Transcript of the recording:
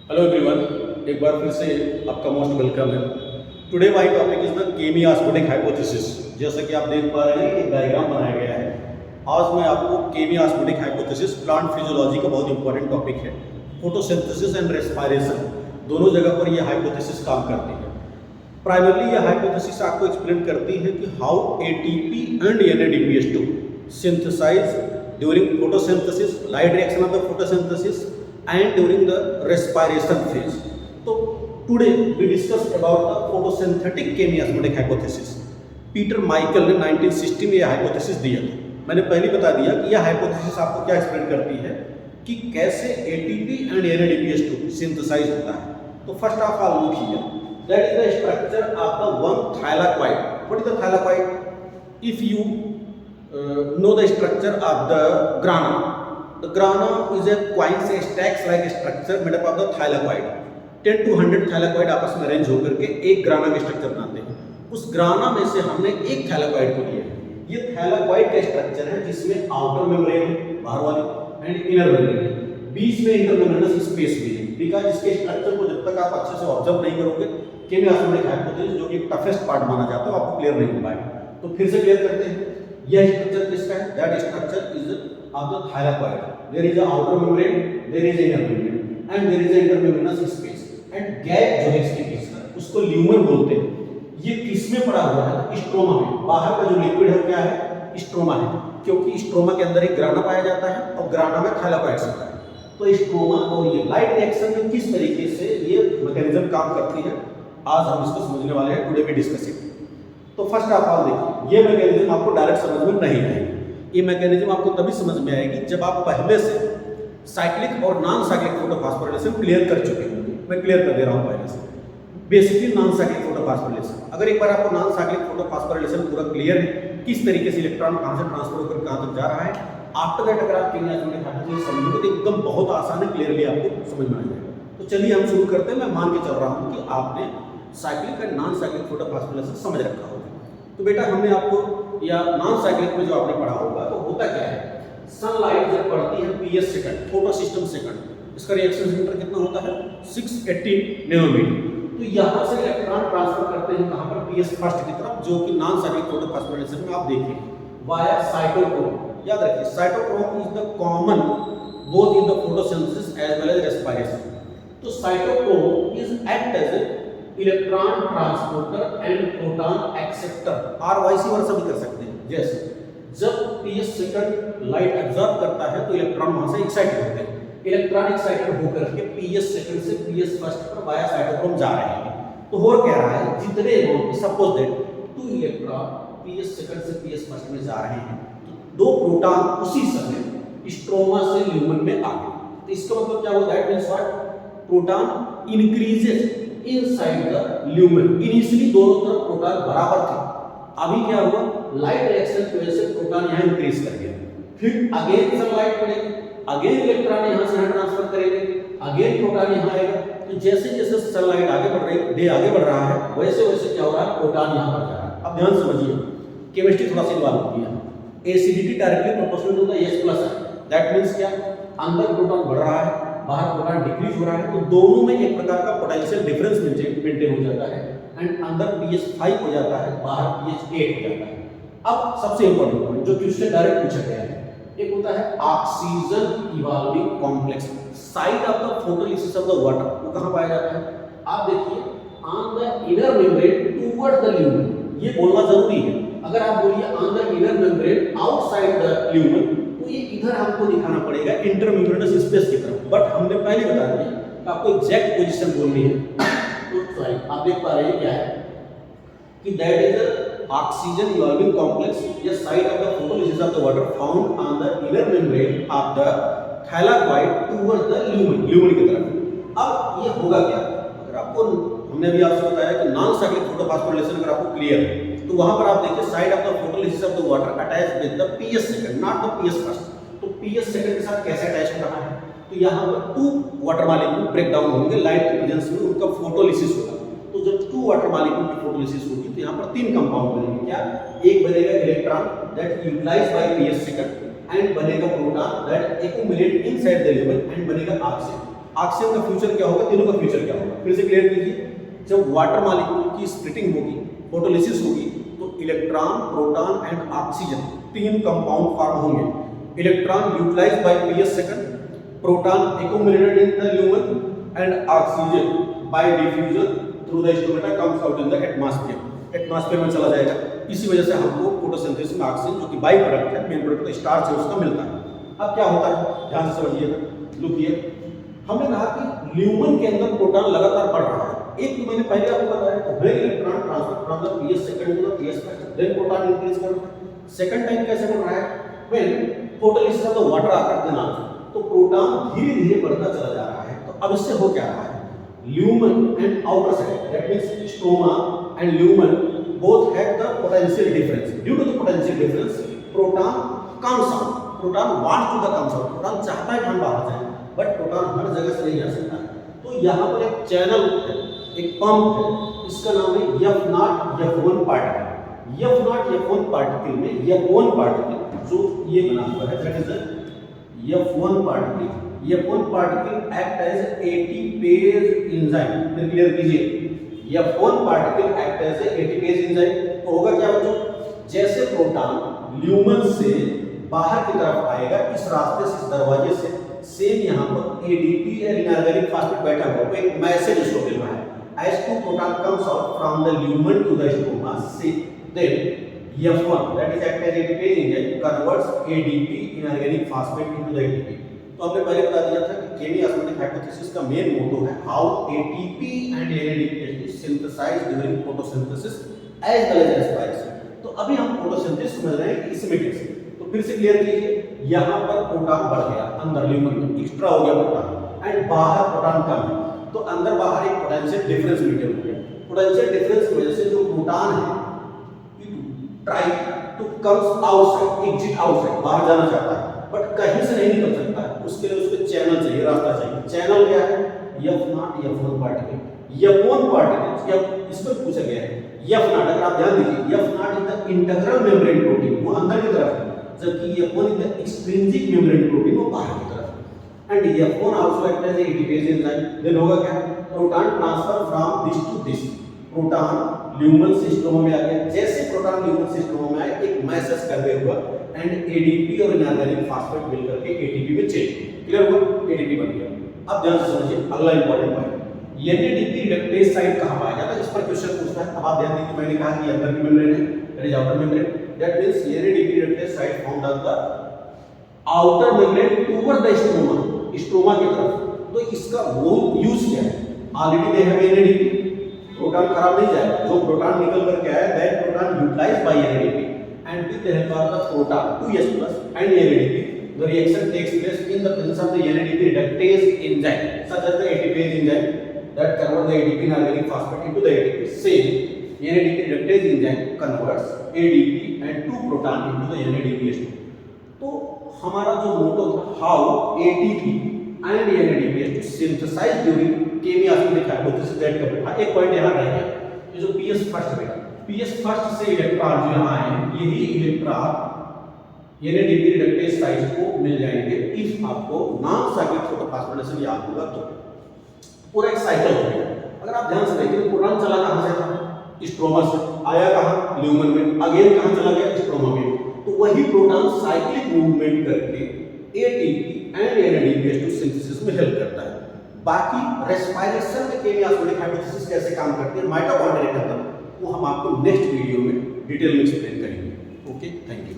Hello everyone, एक बार फिर से आपका मोस्ट वेलकम है। Today my topic is the chemiosmotic hypothesis. जैसा कि आप देख पा रहे हैं, एक डायग्राम बनाया गया है। आज मैं आपको केमी ऑस्मोटिक हाइपोथेसिस, प्लांट फिजियोलॉजी का बहुत इंपॉर्टेंट टॉपिक है। फोटोसिंथेसिस एंड रेस्पिरेशन दोनों जगह पर यह हाइपोथेसिस काम करती है। प्राइमरली यह हाइपोथेसिस आपको एक्सप्लेन करती है कि how ATP and NADPH2 synthesize during photosynthesis, light reaction of the photosynthesis and during the respiration phase. So today we discuss about the photosynthetic chemiosmotic hypothesis. Peter Michael ने 1960 में यह hypothesis दिया था। मैंने पहले बता दिया कि यह हाइपोथेसिस आपको क्या एक्सप्लेन करती है कि कैसे एटीपी एंड NADPH2 सिंथेसाइज होता है। तो first of all look here, that is the structure of the one thylakoid. What is the thylakoid? If you know the structure of the grana. The grana is a coins stacks like structure made up of the thylakoid. 10 to 100 thylakoid आपस में arrange होकर के एक ग्राना का structure बनाते हैं। उस ग्राना में से हमने एक thylakoid को लिया है। ये thylakoid का स्ट्रक्चर है जिसमें आउटर मेम्ब्रेन है, बाहर वाली, एंड इनर मेम्ब्रेन है। बीच में इंटरमेम्ब्रेनस स्पेस भी है। बिकॉज इसके स्ट्रक्चर को जब तक आप अच्छे से ऑब्जर्व नहीं करोगे, केमियोस्मोटिक हाइपोथेसिस जो कि टफेस्ट पार्ट माना जाता है, आपको क्लियर नहीं हो पाएगा। तो फिर से क्लियर करते हैं, यह स्ट्रक्चर किसका है? That structure is of the thylakoid. There is an outer membrane, there is an inner membrane, and there is an intermembranous space. And gap जो है इसके बीच का, उसको ल्यूमन बोलते हैं। ये किस में पड़ा हुआ है? स्ट्रोमा में। बाहर का जो लिक्विड है क्या है? स्ट्रोमा है, क्योंकि स्ट्रोमा के अंदर एक ग्राना पाया जाता है और ग्राना में thylakoid होता है। तो स्ट्रोमा और ये लाइट रिएक्शन में किस तरीके से ये मैकेनिज्म काम करती है, आज हम इसको समझने वाले हैं। Today we discuss it. तो फर्स्ट ऑफ ऑल देखिए, ये मैकेनिज्म आपको डायरेक्ट समझ में नहीं आएगी। ये मैकेनिज्म आपको तभी समझ में आएगी जब आप पहले से साइक्लिक और नॉन साइक्लिक फोटोफॉस्फोरिलेशन क्लियर कर चुके होंगे। मैं क्लियर कर दे रहा हूँ पहले से। बेसिकली नॉन साइक्लिक फोटोफॉस्फोरिलेशन, अगर एक बार आपको नॉन साइक्लिक फोटोफॉस्फोरिलेशन पूरा क्लियर है, किस तरीके से इलेक्ट्रॉन कहाँ से ट्रांसफर होकर कहाँ तक जा रहा है, आफ्टर दैट अगर आप केमियोस्मोटिक हाइपोथेसिस समझोगे तो एकदम बहुत आसान है, क्लियरली आपको समझ में आ जाएगा। तो चलिए हम शुरू करते हैं। मैं मान के चल रहा हूँ कि आपने cyclic and non cyclic photophosphorylation समझ रखा होगा। तो बेटा हमने आपको या नॉन साइक्लिक में जो आपने पढ़ा होगा, तो होता क्या है, सनलाइट जब पड़ती है PS second, photo system second, इसका रिएक्शन सेंटर कितना होता है? 680 नैनोमीटर। तो यहाँ से इलेक्ट्रॉन ट्रांसफर करते हैं कहाँ पर? PS फर्स्ट की तरफ, जो कि नॉन साइक्लिक फोटोफॉस्फोरिलेशन में आप देखिए वाया साइटोक्रोम। याद रखिए, cytochrome is the common both in the photosynthesis as well as respiration. तो cytochrome is act as electron transporter and proton acceptor, और वाइस वर्सा भी कर सकते हैं। जैसे जब PS सेकंड लाइट एब्जॉर्ब करता है तो इलेक्ट्रॉन वहां से एक्साइटेड होते हैं। इलेक्ट्रॉन एक्साइटेड होकर के PS सेकंड से PS फर्स्ट पर वाया साइटोक्रोम जा रहे हैं। तो हो क्या रहा है, जितने लोग suppose that 2 electron PS second से PS फर्स्ट में जा रहे हैं, तो 2 प्रोटॉन उसी समय स्ट्रोमा से ल्यूमन में आ गए। तो इसका मतलब क्या हुआ? That means what? Proton increases inside the lumen. Initially दोनों तरफ प्रोटॉन बराबर थे, अभी क्या हुआ, लाइट रिएक्शन की वजह से प्रोटॉन यहाँ इंक्रीज कर गया। फिर अगेन सनलाइट पड़ेगी, अगेन इलेक्ट्रॉन यहाँ से यहाँ ट्रांसफर करेंगे, अगेन प्रोटॉन यहाँ आएगा। तो जैसे जैसे सनलाइट आगे बढ़ रही, डे आगे बढ़ रहा है, वैसे वैसे क्या हो रहा है, प्रोटॉन यहाँ बढ़ रहा है। अब ध्यान समझिए, केमिस्ट्री थोड़ा सा इन्वॉल्व होती है। Acidity directly proportional to the H+ है। दैट मींस क्या, अंदर प्रोटॉन बढ़ रहा है, बाहर प्रोटॉन डिक्रीज हो रहा है, तो दोनों में एक प्रकार का पोटेंशियल डिफरेंस मेंटेन हो जाता है। एंड अंदर PS5 हो जाता है, बाहर PS8 हो जाता है। अब सबसे इंपॉर्टेंट पॉइंट जो क्वेश्चन डायरेक्ट पूछा गया है, एक होता है oxygen evolving complex, site of the photolysis of the water. वो कहां पाया जाता है? आप देखिए, on the inner membrane toward the lumen. ये बोलना जरूरी है। अगर आप बोलिए on the inner membrane outside the lumen, तो ये इधर आपको दिखाना पड़ेगा इंटरमेम्ब्रेनस स्पेस की तरफ। बट हमने पहले बता दिया कि आपको एग्जैक्ट पोजीशन बोलनी है। तो सॉरी, आप देख पा रहे हैं क्या है कि that is oxygen evolving complex, या site of the photolysis of the water found on the inner membrane of the thylakoid toward the lumen, lumen की तरफ। अब ये होगा क्या, अगर आपको, हमने भी आपसे बताया कि नॉन साइक्लिक फोटोफॉस्फोरिलेशन अगर आपको क्लियर है, तो वहां पर आप देखिए side of the photolysis of the water attach with the PS second, not the PS first. तो PS सेकंड के साथ कैसे अटैच हो रहा है, तो यहाँ पर 2 वाटर मॉलिक्यूल ब्रेक डाउन होंगे लाइट के प्रेजेंस में, उनका फोटोलिसिस होगा। तो जब 2 वाटर मॉलिक्यूल की फोटोलिसिस होगी तो यहाँ पर 3 कंपाउंड बनेंगे। क्या? एक बनेगा electron that utilized by PS second, and बनेगा proton that accumulate inside the lumen, and बनेगा ऑक्सीजन। ऑक्सीजन का फ्यूचर क्या होगा, तीनों का फ्यूचर क्या होगा, फिर से क्लियर कीजिए। जब वाटर मॉलिक्यूल की स्प्लिटिंग होगी, फोटोलिसिस होगी, तो इलेक्ट्रॉन, प्रोटॉन एंड ऑक्सीजन तीन कंपाउंड फॉर्म होंगे। Electron utilised by PS second, proton accumulated in the lumen, and oxygen by diffusion through the stomata comes out in the atmosphere. Atmosphere में चला जाएगा। इसी वजह से हमको फोटोसिंथेसिस में ऑक्सीजन, जो कि बाई प्रोडक्ट है, मेन प्रोडक्ट स्टार्च है, उसका मिलता है। अब क्या होता है, ध्यान से समझिएगा। लुकिए, हमने कहा कि ल्यूमन के अंदर प्रोटॉन लगातार बढ़ रहा है। एक तो मैंने पहले आपको बताया, when electron transfer from the PS second to the PS first, then proton increase कर रहा है। सेकंड टाइम कैसे बढ़ रहा है, when photolysis of the water आकर के नाम, तो प्रोटॉन धीरे-धीरे बढ़ता चला जा रहा है। तो अब इससे हो क्या रहा है, lumen and outer side, that means stroma and lumen both have the potential difference. Due to the potential difference, proton comes out. Proton wants to the comes out. Proton चाहता है कि हम बाहर जाएं, but proton हर जगह से नहीं जा सकता है। तो यहाँ पर एक चैनल है, एक पंप है, इसका नाम है F0 F1 particle. F0 F1 particle में F1 पार्टिकल जो ये बना हुआ है, that is the F1 particle. F1 particle act as ATPase enzyme. फिर क्लियर कीजिए, F1 particle act as ATPase enzyme. तो होगा क्या बच्चों, जैसे प्रोटॉन ल्यूमन से बाहर की तरफ आएगा इस रास्ते से, इस दरवाजे से, सेम यहाँ पर एडीपी इनऑर्गेनिक फास्फेट बैठा हुआ है, एक मैसेज इसको मिल रहा है, as two proton comes out from the lumen to the stoma से, then F1 that is act as ATPase enzyme converts ADP inorganic phosphate into the ATP। तो हमने पहले बता दिया था कि केमी ऑस्मोटिक हाइपोथेसिस का मेन मोटो है how ATP and NADP is synthesised during photosynthesis as well as respiration. तो अभी हम फोटोसिंथेसिस समझ रहे हैं इसमें कैसे। तो फिर से क्लियर कीजिए, यहाँ पर प्रोटॉन बढ़ गया, अंदर ल्यूमन में एक्स्ट्रा हो गया प्रोटॉन, एंड बाहर प्रोटॉन कम है, तो अंदर बाहर एक पोटेंशियल डिफरेंस मेंटेन हो गया। पोटेंशियल डिफरेंस की वजह से जो प्रोटॉन है try to comes outside, exit outside, बाहर जाना चाहता है, बट कहीं से नहीं निकल सकता है, उसके लिए उसको चैनल चाहिए, रास्ता चाहिए। चैनल क्या है, F0 F1 particle. F1 particle या इसमें पूछा गया है F0, अगर आप ध्यान दीजिए, F0 is the integral membrane protein, वो अंदर की तरफ है, जबकि F1 is the extrinsic membrane protein, वो बाहर की तरफ। And F1 also act as ATPase enzyme. Then होगा क्या, proton transfer from this to this, proton lumen system में आ गया, जैसे प्रोटॉन ल्यूमन सिस्टम में आए, एक मैसेज कन्वे हुआ, एंड एडीपी और इनऑर्गेनिक फास्फेट मिलकर के एटीपी में चेंज, क्लियर हुआ, एडीपी बन गया। अब ध्यान से समझिए अगला important point, NADP reductase site कहां पाया जाता है, इस पर क्वेश्चन पूछता है। अब आप ध्यान दीजिए, मैंने कहा कि अंदर की मेम्ब्रेन है, that is outer membrane, that means NADP reductase site found on the outer membrane toward the stroma, stroma की तरफ। तो इसका वो यूज क्या है, already they have NADP, proton खराब नहीं जाएगा, जो प्रोटॉन निकल करके आया that proton utilised by NADP and with the help of the proton 2s plus and NADP, the reaction takes place in the presence of the NADP reductase enzyme such as the ATPase enzyme that convert the ADP inorganic phosphate into the ATP. Same NADP reductase enzyme converts ADP and 2 proton into the NADPH2। तो हमारा जो मोटो था how ATP and NADPH2 synthesized during chemi osmotic hypothesis that cover. हाँ, एक point यहाँ रह गया, ये जो PS फर्स्ट बेटा, PS फर्स्ट से इलेक्ट्रॉन जो यहाँ आए, यही इलेक्ट्रॉन एनएडीपी रिडक्टेज साइट को मिल जाएंगे इफ आपको नॉन साइक्लिक फोटोफॉस्फोरिलेशन याद होगा तो। पूरा एक साइकिल हो गया। अगर आप ध्यान से देखें, प्रोटॉन चला कहाँ से था, स्ट्रोमा से, आया कहाँ, ल्यूमन में, अगेन कहाँ चला गया, स्ट्रोमा में। तो वही प्रोटॉन साइक्लिक मूवमेंट करके एटीपी एंड एनएडीपीएच2 सिंथेसिस में हेल्प करता है। बाकी रेस्पिरेशन में केमी ऑस्मोटिक हाइपोथेसिस कैसे काम करती है, माइटोकॉन्ड्रिया के अंदर, वो हम आपको नेक्स्ट वीडियो में डिटेल में एक्सप्लेन करेंगे। Okay, thank you.